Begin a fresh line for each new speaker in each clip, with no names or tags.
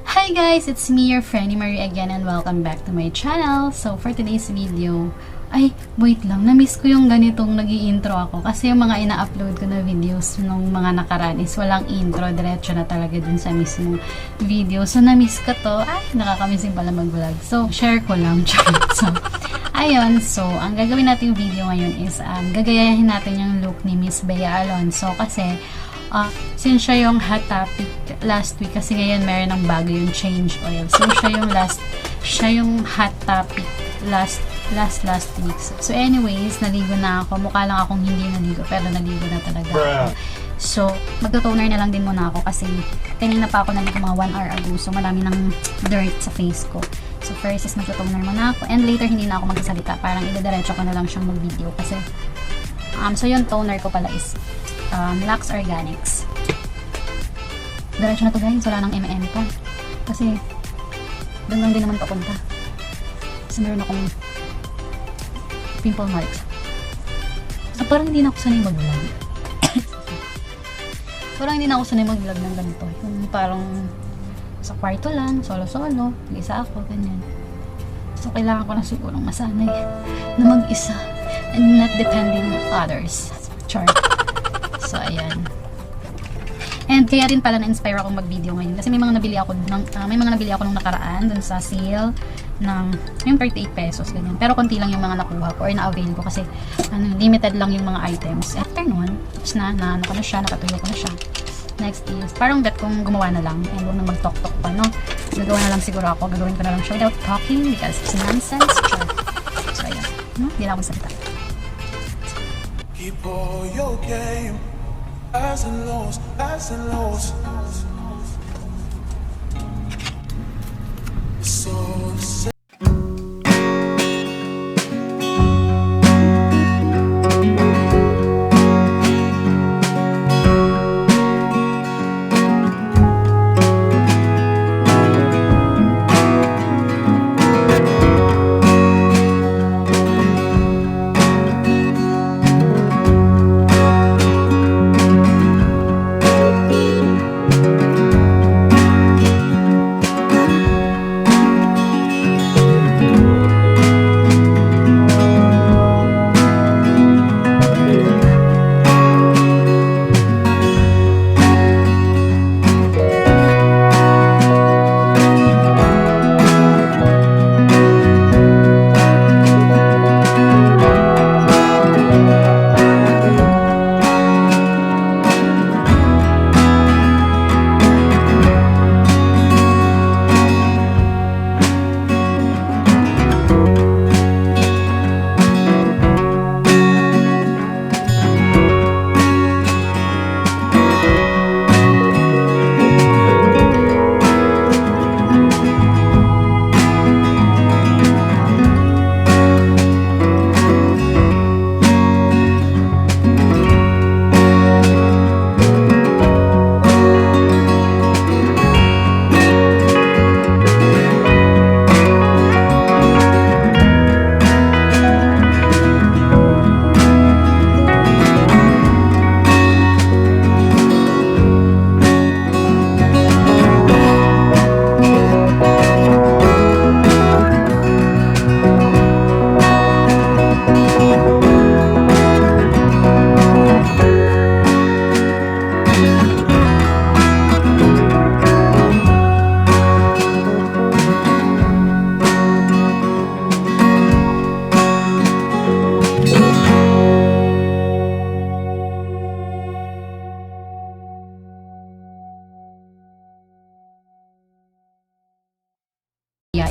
Hi guys! It's me, your friend Marie again, and welcome back to my channel. So for today's video, wait lang, na-miss ko yung ganitong nag-i-intro ako kasi yung mga ina-upload ko na videos nung mga nakaraan is walang intro, diretso na talaga dun sa mismong video. So na-miss ko to, nakakamiss pala mag-vlog. So share ko lang. So ayun, so ang gagawin natin video ngayon is gagayahin natin yung look ni Miss Bea Alonzo kasi since siya yung hot topic last week, kasi ngayon meron ng bago yung change oil. So siya yung hot topic last week. So anyways, naligo na ako. Mukha lang akong hindi naligo, pero naligo na talaga ako. So magto-toner na lang din muna ako kasi kanina pa ako naligo mga 1 hour ago. So marami ng dirt sa face ko. So first is magto-toner muna ako, and later hindi na ako magsasalita. Parang idediretso ko na lang siyang mag-video kasi so yung toner ko pala is Lux Organics. Diretso na to guys, wala nang to kasi doon lang din naman papunta kasi meron akong pimple marks. So parang hindi na ako sanay mag-vlog. Parang hindi na ako sanay mag-vlog ng ganito, yung parang sa kwarto lang, solo-solo, mag-isa ako, ganyan. So kailangan ko na sigurong masanay na mag-isa and not depending on others. Char. So, ayan. And kaya rin pala na-inspire akong mag-video ngayon kasi may mga nabili ako nung nakaraan dun sa sale ng yung 38 pesos ganyan. Pero konti lang yung mga nakuha ko or na-avail ko kasi limited lang yung mga items. After nun, tapos nakatuyo ko na siya. Next is, parang bet kong gumawa na lang and huwag na mag-talk-talk pa, no? Gagawin na lang siguro ako. Gagawin ko na lang siya without talking because it's nonsense. Sure. So, ayan. Hindi na ako salita.
Keep all your game, highs and lows, highs and lows. So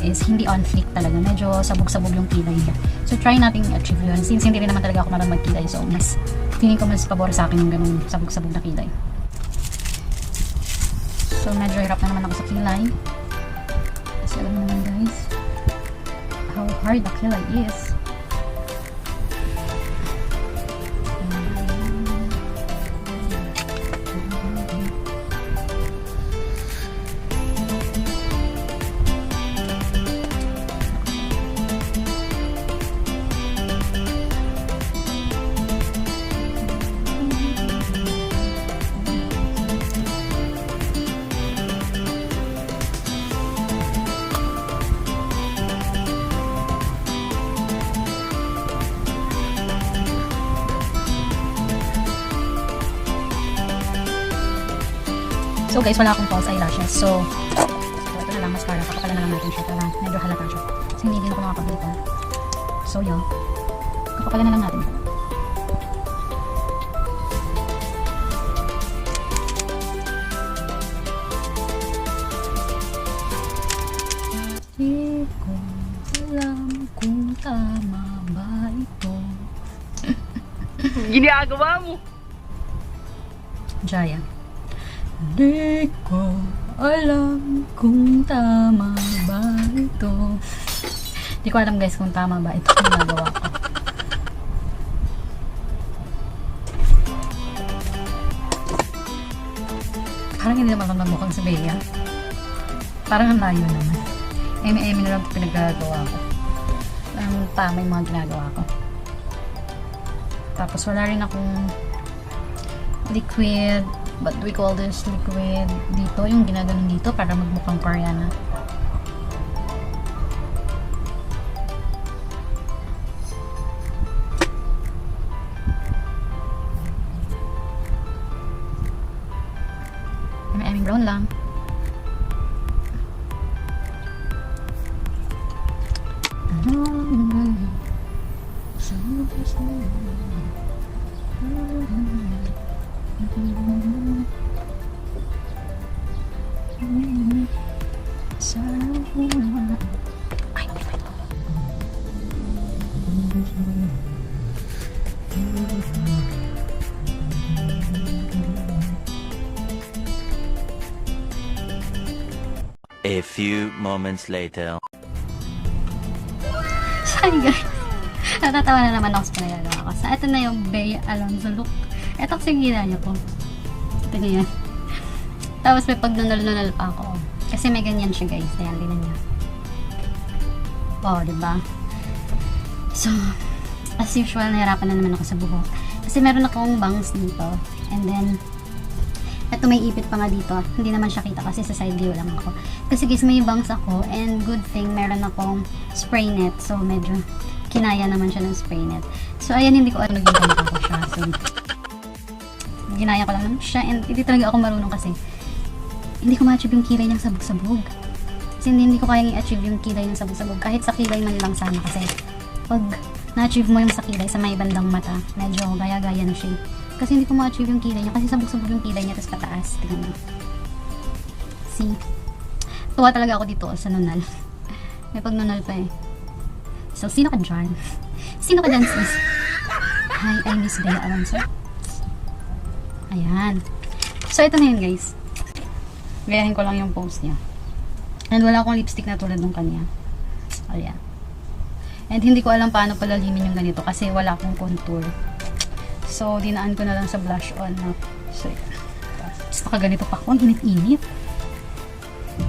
is hindi on fleek talaga. Medyo sabog-sabog yung kilay niya. So, try natin i-achieve yun. Since hindi rin naman talaga ako marunong magkilay. So, feeling ko mas pabor sa akin yung ganun sabog-sabog na kilay. So, medyo hirap na naman ako sa kilay. Kasi alam mo naman guys, how hard the kilay is. So guys, wala akong false eyelashes. So ito na lang, mascara. Kakapalan na lang natin siya para medyo halata siya. Kasi hindi din ako nakapag dito. So yun. Kakapalan na lang natin. Di ko alam kung tama ba ito.
Ginagawa mo.
Jaya. Di ko alam kung tama ba ito. Di ko alam guys kung tama ba ito yung ginagawa ko. Parang hindi naman ako mukhang si Bea. Parang ang layo naman. Eme-eme na lang pinagagawa ko. Ang tama yung mga ginagawa ko. Tapos wala rin akong liquid, what do we call this liquid dito, yung ginaganon dito para magmukhang Koreana. Eme-eme brown lang. Ay,
A few moments later.
sorry guys. Natatawa na naman ako sa pinagagawa ko. So, ito na yung Bea Alonzo look. Ito kasi yung gila niya po. Ito niya yan. Tapos may pagnunal-nunal pa ako. Kasi may ganyan siya guys. Ayan, tingnan niya. Wow, diba? So, as usual, nahirapan na naman ako sa buhok. Kasi meron akong bangs dito. And then, ito may ipit pa nga dito. Hindi naman siya kita kasi sa side view lang ako. Kasi guys, may bangs ako. And good thing, meron akong spray net. So, medyo kinaya naman siya ng spray net. So, ayan, hindi ko alam naging ganito ko siya. So, ginaya ko lang naman siya. And hindi talaga ako marunong kasi hindi ko ma-achieve yung kilay niyang sabog-sabog. Kasi hindi ko kayang i-achieve yung kilay ng sabog-sabog. Kahit sa kilay man lang sana. Kasi pag na-achieve mo yung sa kilay sa may bandang mata, medyo gaya-gaya na siya. Kasi hindi ko ma-achieve yung kilay niya. Kasi sabog-sabog yung kilay niya, tapos pataas. Tingnan mo. See? Tuwa talaga ako dito sa nunal. May pag-nunal pa eh. So, sino ka dyan? Sino ka dyan, sis? Hi, I miss Bea Alonzo. Ayan. So, ito na yun, guys. Gayahin ko lang yung pose niya. And wala akong lipstick na tulad ng kanya. Ayan. And hindi ko alam paano palalimin yung ganito kasi wala akong contour. So, dinaan ko na lang sa blush on. No? So, tapos nakaganito pa ako. Ang init-init.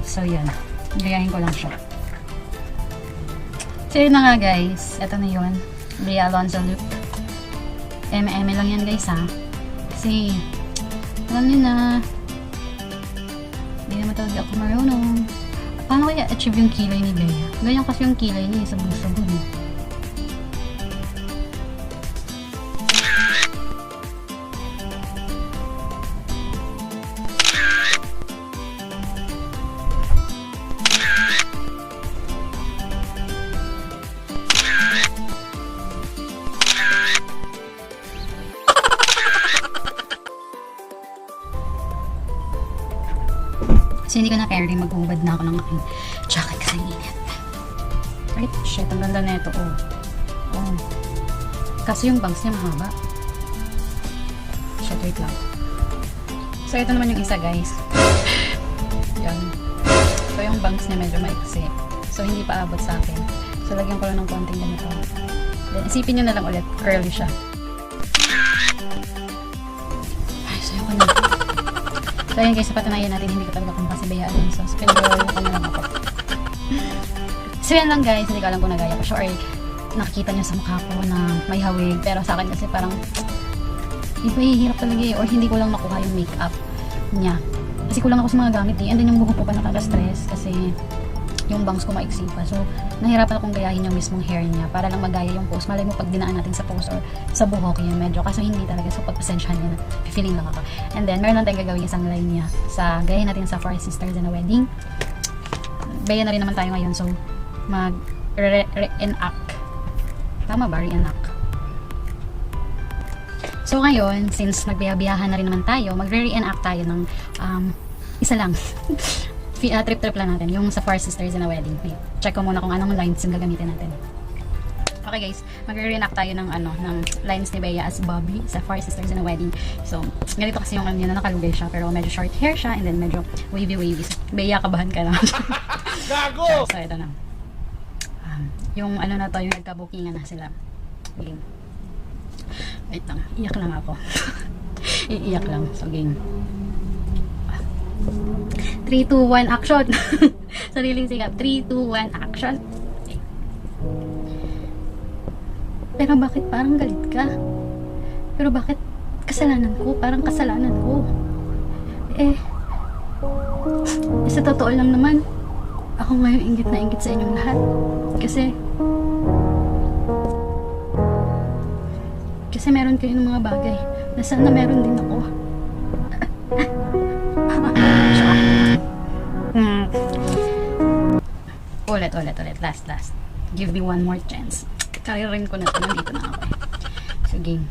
So, yan. Gayahin ko lang siya. So, yun na nga guys. Ito na yun. Bea Alonzo look. M&M lang yan guys ha. Kasi, alam nyo na, hindi naman talaga ako marunong. Paano kaya achieve yung kilay ni Bea? Ganyan kasi yung kilay niya, sabog-sabog eh. Kasi hindi ko na carry, mag-ubad na ako ng aking jacket kasi init. Right? Shit, ang ganda na ito. Oh. Oh. Kasi yung bangs niya mahaba. Shit, wait lang. So, ito naman yung isa, guys. Yan. So, yung bangs niya medyo maiksi. So, hindi pa abot sa akin. So, lagyan ko lang ng konting ganito. Then, isipin nyo na lang ulit. Curly siya. Ay, sayo ko na. So, ayun guys, napatunayan natin, hindi ko talaga kung kasi Bea Alonzo. So, pinag-roll ko na lang ako. So, yan lang guys, hindi ko alam kung nagaya ko siya or nakikita niyo sa mukha ko na may hawig. Pero sa akin kasi parang hirap talaga eh. Or hindi ko lang makuha yung makeup niya. Kasi kulang ako sa mga gamit eh. And then yung buhok ko pa nakaka-stress kasi yung bangs ko maiksi pa. So, nahirapan akong gayahin yung mismong hair niya para lang magaya yung pose. Malay mo pag dinaan natin sa pose or sa buhok yun medyo. Kaso hindi talaga. So, pagpasensyahan niya na. Feeling lang ako. And then, meron lang tayong gagawin isang line niya sa gayahin natin sa Four Sisters in a Wedding. Baya na rin naman tayo ngayon. So, mag-reenact. Tama ba? Reenact. So, ngayon, since nagbiyabiyahan na rin naman tayo, magre-reenact tayo ng isa lang. Trip lang natin. Yung sa Four Sisters in a Wedding. Wait, check ko muna kung anong lines yung gagamitin natin. Okay guys, magre-reenact tayo ng ng lines ni Bea as Bobby sa Four Sisters in a Wedding. So, ganito kasi yung niya na nakalugay siya, pero medyo short hair siya and then medyo wavy. So, Bea, kabahan ka na. Gago! So, ito na. Yung na to, yung nagka-bookingan na sila. Game. Wait lang, iyak lang ako. Iiyak lang. So, game. 3, 2, 1, action! Sariling sikap. 3, 2, 1, action! Okay. Pero bakit parang galit ka? Pero bakit kasalanan ko? Parang kasalanan ko. Sa totoo lang naman, ako ngayon inggit na inggit sa inyong lahat. Kasi meron kayo ng mga bagay na sana meron din ako. Ulit. Last. Give me one more chance. Karirin ko na ito. Nandito na ako. So, game.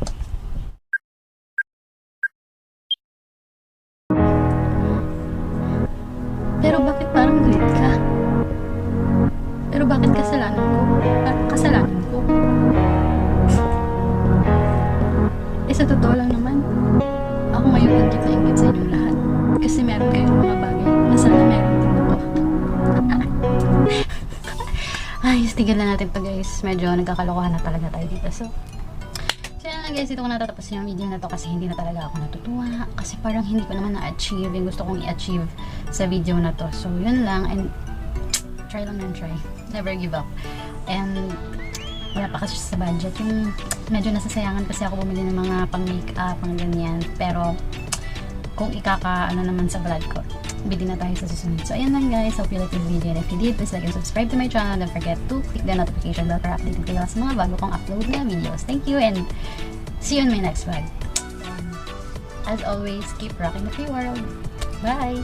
Pero bakit parang galit ka? Pero bakit kasalanan ko? Kasalanan ko? Sa totoo lang naman, ako ngayon ingit na ingit sa inyong lahat. Kasi meron kayong mga bagay na sana meron din ako. Ay, tigil na natin to guys. Medyo nagkakalokohan na talaga tayo dito. So yan lang guys, ito ko natatapos yung video na to kasi hindi na talaga ako natutuwa. Kasi parang hindi ko naman na-achieve yung gusto kong i-achieve sa video na to. So yun lang, and try lang and try. Never give up. And wala pa kasi sa budget. Yung medyo nasasayangan kasi ako bumili ng mga pang-makeup, pang ganyan. Pero kung naman sa vlog ko, bili na tayo sa susunod. So, ayan lang guys. Hope you like this video. And if you did, please like and subscribe to my channel. Don't forget to click the notification bell para updated kayo sa mga bago kong upload na videos. Thank you and see you in my next vlog. As always, keep rocking the free world. Bye!